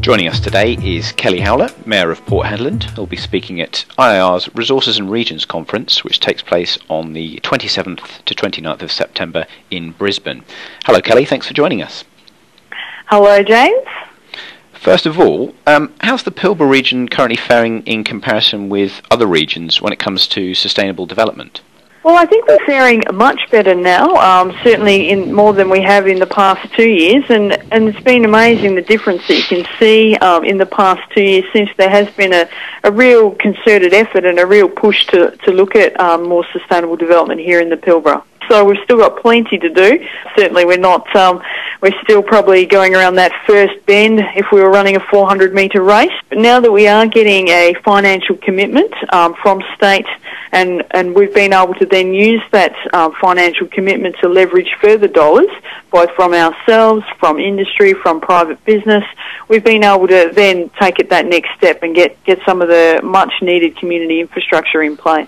Joining us today is Kelly Howlett, Mayor of Port Hedland, who'll be speaking at IIR's Resources and Regions Conference, which takes place on the 27th to 29th of September in Brisbane. Hello Kelly, thanks for joining us. Hello James. First of all, how's the Pilbara region currently faring in comparison with other regions when it comes to sustainable development? Well, I think we're faring much better now, certainly in more than we have in the past 2 years, and it's been amazing the difference that you can see in the past 2 years since there has been a real concerted effort and a real push to look at more sustainable development here in the Pilbara. So we've still got plenty to do. Certainly we're not, we're still probably going around that first bend if we were running a 400-metre race. But now that we are getting a financial commitment from state and we've been able to then use that financial commitment to leverage further dollars, both from ourselves, from industry, from private business, we've been able to then take it that next step and get some of the much-needed community infrastructure in place.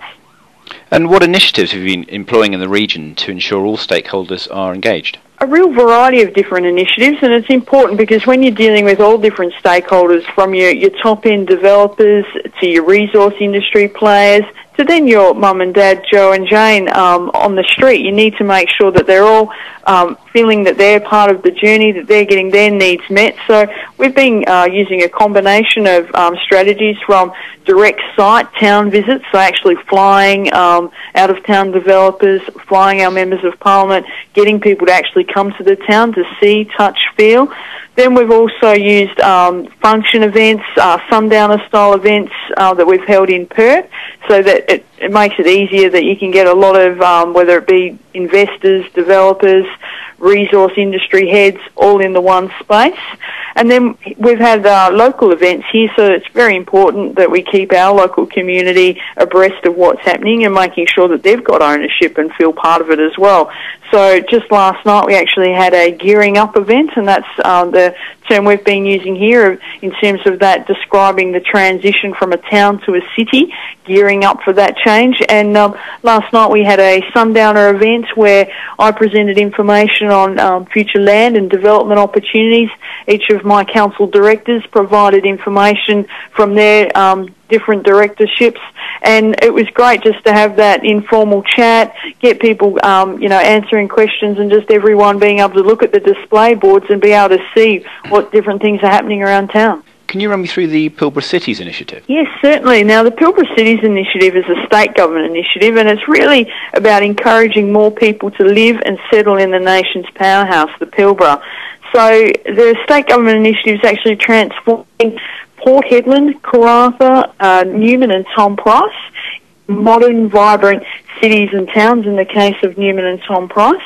And what initiatives have you been employing in the region to ensure all stakeholders are engaged? A real variety of different initiatives, and it's important because when you're dealing with all different stakeholders, from your top-end developers to your resource industry players, to then your mum and dad, Joe and Jane, on the street, you need to make sure that they're all feeling that they're part of the journey, that they're getting their needs met. So we've been using a combination of strategies from direct site town visits, so actually flying out-of-town developers, flying our members of parliament, getting people to actually come to the town to see, touch, feel. Then we've also used function events, sundowner-style events that we've held in Perth, so that it makes it easier that you can get a lot of, whether it be investors, developers, resource industry heads, all in the one space. And then we've had local events here, so it's very important that we keep our local community abreast of what's happening and making sure that they've got ownership and feel part of it as well. So just last night we actually had a gearing up event, and that's the term we've been using here in terms of that, describing the transition from a town to a city, gearing up for that change. And last night we had a sundowner event where I presented information on future land and development opportunities. Each of my council directors provided information from their different directorships, and it was great just to have that informal chat, get people answering questions, and just everyone being able to look at the display boards and be able to see what different things are happening around town. Can you run me through the Pilbara Cities initiative? Yes, certainly. Now, the Pilbara Cities initiative is a state government initiative, and it's really about encouraging more people to live and settle in the nation's powerhouse, the Pilbara. So the state government initiative is actually transforming Port Hedland, Karratha, Newman and Tom Price, modern, vibrant cities and towns in the case of Newman and Tom Price.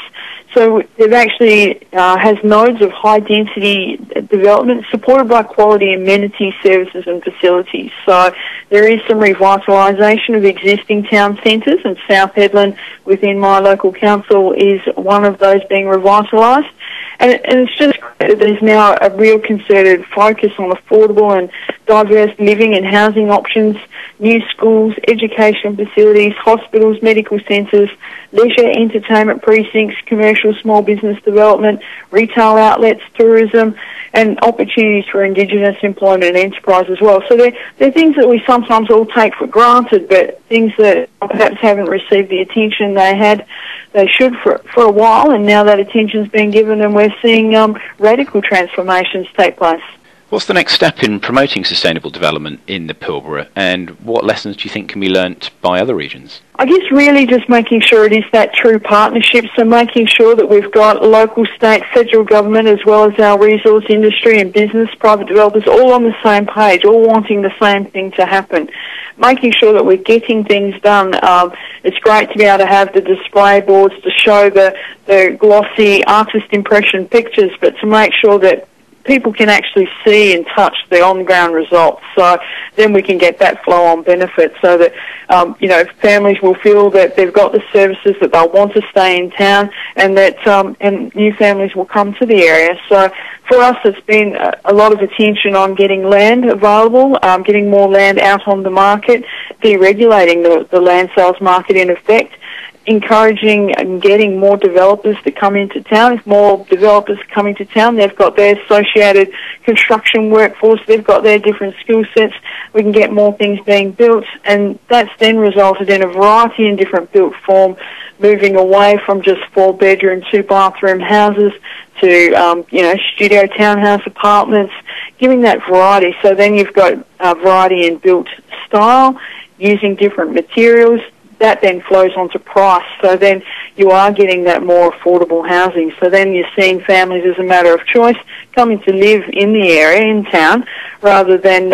So it actually has nodes of high-density development supported by quality amenity services and facilities. So there is some revitalisation of existing town centres, and South Hedland within my local council is one of those being revitalised. And it's just great that there's now a real concerted focus on affordable and diverse living and housing options, new schools, education facilities, hospitals, medical centres, leisure, entertainment precincts, commercial small business development, retail outlets, tourism, and opportunities for Indigenous employment and enterprise as well. So they're things that we sometimes all take for granted, but things that perhaps haven't received the attention they should for a while, and now that attention's been given and we're seeing radical transformations take place. What's the next step in promoting sustainable development in the Pilbara, and what lessons do you think can be learnt by other regions? I guess really just making sure it is that true partnership, so making sure that we've got local, state, federal government as well as our resource industry and business, private developers all on the same page, all wanting the same thing to happen. Making sure that we're getting things done. It's great to be able to have the display boards to show the glossy artist impression pictures, but to make sure that people can actually see and touch the on-ground results. So then we can get that flow-on benefit so that, families will feel that they've got the services that they'll want to stay in town, and that and new families will come to the area. So for us, it's been a lot of attention on getting land available, getting more land out on the market, deregulating the land sales market in effect, encouraging and getting more developers to come into town. If more developers come into town, they've got their associated construction workforce, they've got their different skill sets, we can get more things being built, and that's then resulted in a variety in different built form, moving away from just 4-bedroom, 2-bathroom houses to, studio townhouse apartments, giving that variety. So then you've got variety in built style, using different materials. That then flows onto price. So then you are getting that more affordable housing. So then you're seeing families as a matter of choice coming to live in the area, in town, rather than,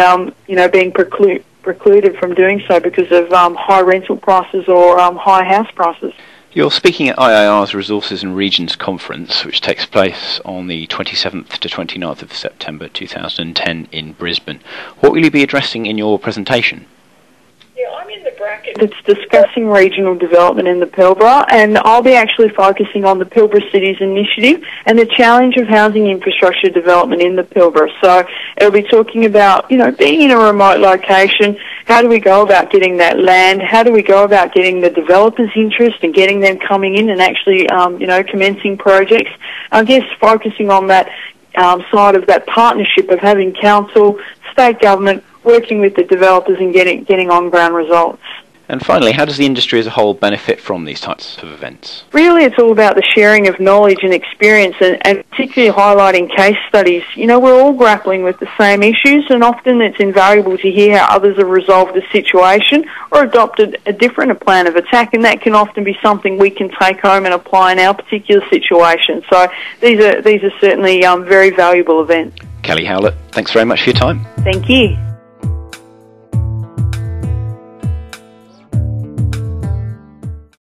being precluded from doing so because of high rental prices or high house prices. You're speaking at IIR's Resources and Regions Conference, which takes place on the 27th to 29th of September 2010 in Brisbane. What will you be addressing in your presentation? Yeah, I'm in the bracket that's discussing regional development in the Pilbara, and I'll be actually focusing on the Pilbara Cities initiative and the challenge of housing infrastructure development in the Pilbara. So it'll be talking about, being in a remote location, how do we go about getting that land, how do we go about getting the developers' interest and getting them coming in and actually, commencing projects. I guess focusing on that side of that partnership of having council, state government, working with the developers and getting on-ground results. And finally, how does the industry as a whole benefit from these types of events? Really, it's all about the sharing of knowledge and experience, and particularly highlighting case studies. We're all grappling with the same issues, and often it's invaluable to hear how others have resolved a situation or adopted a different plan of attack, and that can often be something we can take home and apply in our particular situation. So these are certainly very valuable events. Kelly Howlett, thanks very much for your time. Thank you.